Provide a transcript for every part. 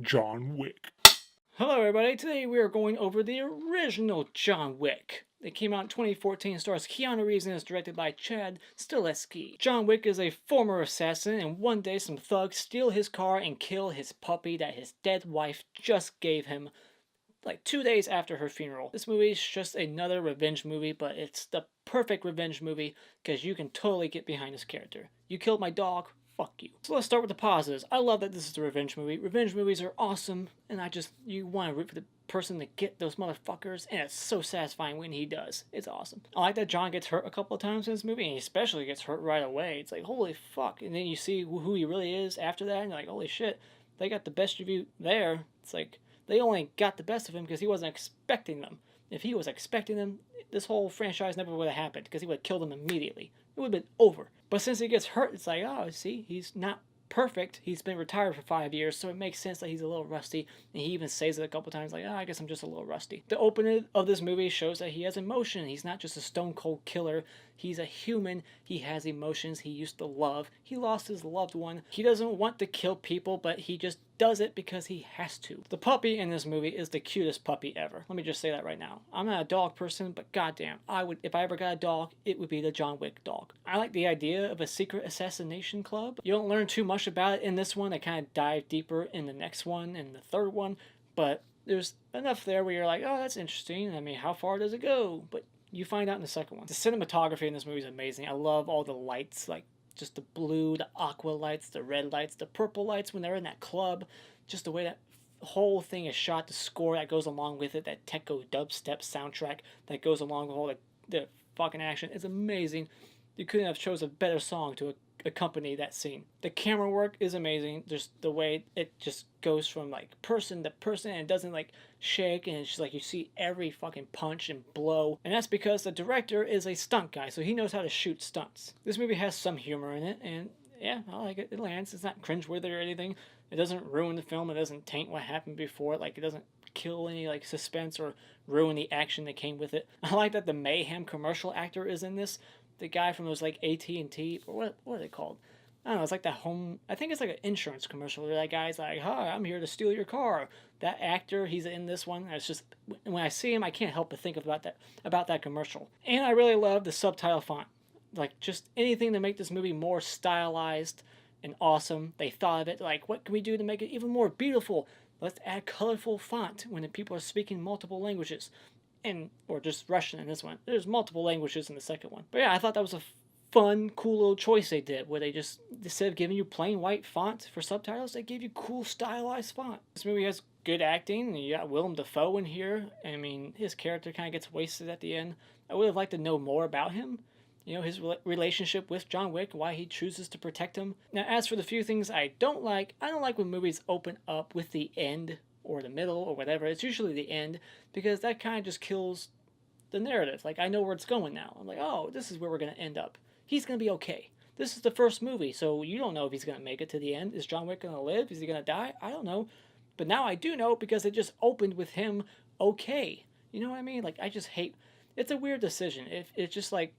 John Wick. Hello everybody, today we are going over the original John Wick. It came out in 2014, stars Keanu Reeves and is directed by Chad Stileski. John Wick is a former assassin, and one day some thugs steal his car and kill his puppy that his dead wife just gave him like 2 days after her funeral. This movie is just another revenge movie, but it's the perfect revenge movie because you can totally get behind this character. You killed my dog, fuck you. So let's start with the positives. I love that this is a revenge movie. Revenge movies are awesome, and you want to root for the person to get those motherfuckers, and it's so satisfying when he does. It's awesome. I like that John gets hurt a couple of times in this movie, and he especially gets hurt right away. It's like, holy fuck. And then you see who he really is after that, and you're like, holy shit, they got the best of you there. It's like, they only got the best of him because he wasn't expecting them. If he was expecting them, this whole franchise never would have happened because he would have killed them immediately. It would have been over. But since he gets hurt, it's like, oh, see, he's not perfect. He's been retired for 5 years, so it makes sense that he's a little rusty. And he even says it a couple times, like, oh, I guess I'm just a little rusty. The opening of this movie shows that he has emotion. He's not just a stone cold killer. He's a human. He has emotions. He used to love. He lost his loved one. He doesn't want to kill people, but he just does it because he has to. The puppy in this movie is the cutest puppy ever. Let me just say that right now. I'm not a dog person, but goddamn, if I ever got a dog, it would be the John Wick dog. I like the idea of a secret assassination club. You don't learn too much about it in this one. I kind of dive deeper in the next one and the third one, but there's enough there where you're like, oh, that's interesting. I mean, how far does it go? But you find out in the second one. The cinematography in this movie is amazing. I love all the lights, like just the blue, the aqua lights, the red lights, the purple lights when they're in that club. Just the way that whole thing is shot, the score that goes along with it, that techno dubstep soundtrack that goes along with all the fucking action. It's amazing. You couldn't have chose a better song to accompany that scene. The camera work is amazing. Just the way it just goes from like person to person and it doesn't like shake, and it's just like you see every fucking punch and blow. And that's because the director is a stunt guy, so he knows how to shoot stunts. This movie has some humor in it, and yeah, I like it. It lands. It's not cringeworthy or anything. It doesn't ruin the film. It doesn't taint what happened before. Like, it doesn't kill any like suspense or ruin the action that came with it. I like that the Mayhem commercial actor is in this. The guy from those like AT&T, or what are they called? I don't know, it's like that home, I think it's like an insurance commercial where that guy's like, hi, I'm here to steal your car. That actor, he's in this one. It's just, when I see him, I can't help but think about that commercial. And I really love the subtitle font. Like, just anything to make this movie more stylized and awesome. They thought of it, like, what can we do to make it even more beautiful? Let's add colorful font when the people are speaking multiple languages. Or just Russian in this one. There's multiple languages in the second one. But yeah, I thought that was a fun, cool little choice they did, where they just, instead of giving you plain white font for subtitles, they gave you cool stylized font. This movie has good acting, and you got Willem Dafoe in here. I mean, his character kind of gets wasted at the end. I would have liked to know more about him. You know, his relationship with John Wick, why he chooses to protect him. Now, as for the few things I don't like when movies open up with the end or the middle or whatever. It's usually the end because that kind of just kills the narrative. Like, I know where it's going now. I'm like, oh, this is where we're going to end up. He's going to be okay. This is the first movie, so you don't know if he's going to make it to the end. Is John Wick going to live? Is he going to die? I don't know. But now I do know because it just opened with him okay. You know what I mean? Like, I just hate... It's a weird decision. It's just like...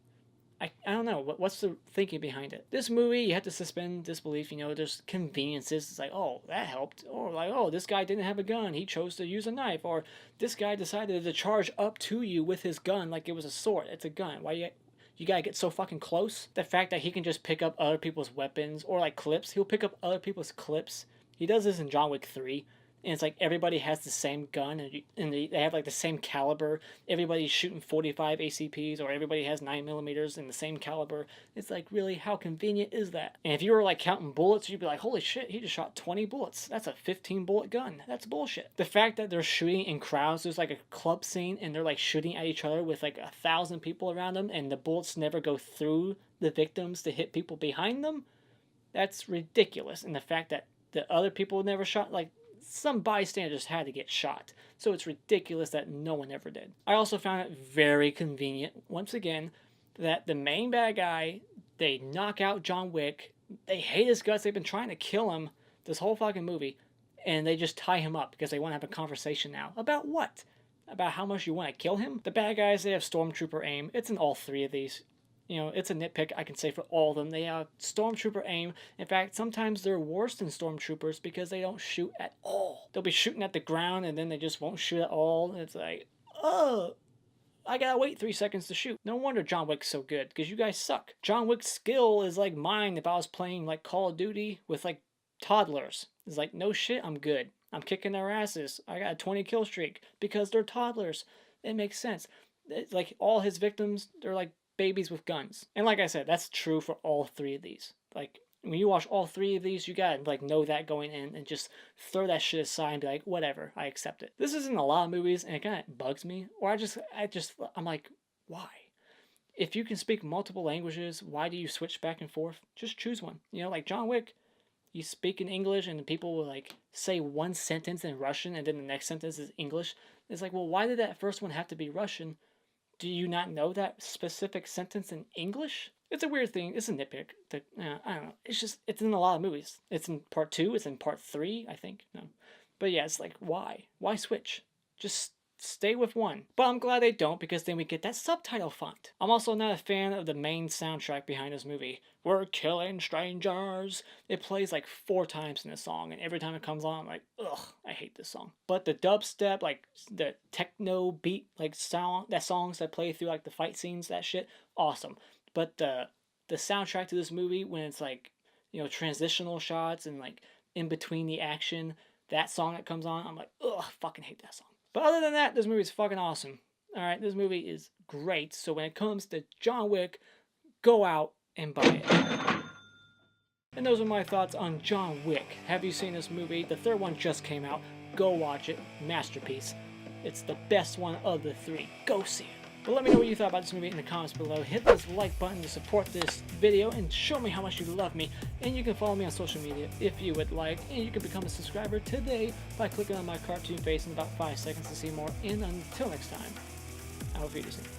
I don't know. What's the thinking behind it? This movie, you have to suspend disbelief. You know, there's conveniences. It's like, oh, that helped. Or like, oh, this guy didn't have a gun. He chose to use a knife. Or this guy decided to charge up to you with his gun like it was a sword. It's a gun. Why you gotta get so fucking close? The fact that he can just pick up other people's weapons or like clips. He'll pick up other people's clips. He does this in John Wick 3. And it's like everybody has the same gun and they have like the same caliber. Everybody's shooting 45 ACPs or everybody has 9mm in the same caliber. It's like, really, how convenient is that? And if you were like counting bullets, you'd be like, holy shit, he just shot 20 bullets. That's a 15 bullet gun. That's bullshit. The fact that they're shooting in crowds, there's like a club scene and they're like shooting at each other with like 1,000 people around them and the bullets never go through the victims to hit people behind them. That's ridiculous. And the fact that the other people never shot, like, some bystanders had to get shot. So it's ridiculous that no one ever did. I also found it very convenient, once again, that the main bad guy, they knock out John Wick, they hate his guts, they've been trying to kill him this whole fucking movie, and they just tie him up because they want to have a conversation now. About what? About how much you want to kill him? The bad guys, they have stormtrooper aim. It's in all three of these. You know, it's a nitpick I can say for all of them. They have stormtrooper aim. In fact, sometimes they're worse than stormtroopers because they don't shoot at all. They'll be shooting at the ground and then they just won't shoot at all. And it's like, oh, I gotta wait 3 seconds to shoot. No wonder John Wick's so good, because you guys suck. John Wick's skill is like mine if I was playing like Call of Duty with like toddlers. It's like, no shit, I'm good. I'm kicking their asses. I got a 20 kill streak because they're toddlers. It makes sense. It's like all his victims, they're like babies with guns. And like I said, that's true for all 3 of these. Like, when you watch all 3 of these, you gotta like know that going in and just throw that shit aside and be like, whatever, I accept it. This isn't a lot of movies and it kind of bugs me. Or I'm like, why? If you can speak multiple languages, why do you switch back and forth? Just choose one. You know, like John Wick, you speak in English and people will like say one sentence in Russian and then the next sentence is English. It's like, well, why did that first one have to be Russian? Do you not know that specific sentence in English? It's a weird thing. It's a nitpick. I don't know. It's in a lot of movies. It's in part 2. It's in part 3, I think. No. But yeah, it's like, why? Why switch? Just stay with one. But I'm glad they don't, because then we get that subtitle font. I'm also not a fan of the main soundtrack behind this movie. We're killing strangers. It plays like 4 times in the song, and every time it comes on, I'm like, ugh, I hate this song. But the dubstep, like the techno beat, like songs that play through like the fight scenes, that shit, awesome. But the soundtrack to this movie, when it's like, you know, transitional shots and like in between the action, that song that comes on, I'm like, ugh, fucking hate that song. But other than that, this movie's fucking awesome. Alright, this movie is great. So when it comes to John Wick, go out and buy it. And those are my thoughts on John Wick. Have you seen this movie? The 3rd one just came out. Go watch it. Masterpiece. It's the best one of the 3. Go see it. But let me know what you thought about this movie in the comments below. Hit this like button to support this video and show me how much you love me. And you can follow me on social media if you would like. And you can become a subscriber today by clicking on my cartoon face in about 5 seconds to see more. And until next time, I will see you soon.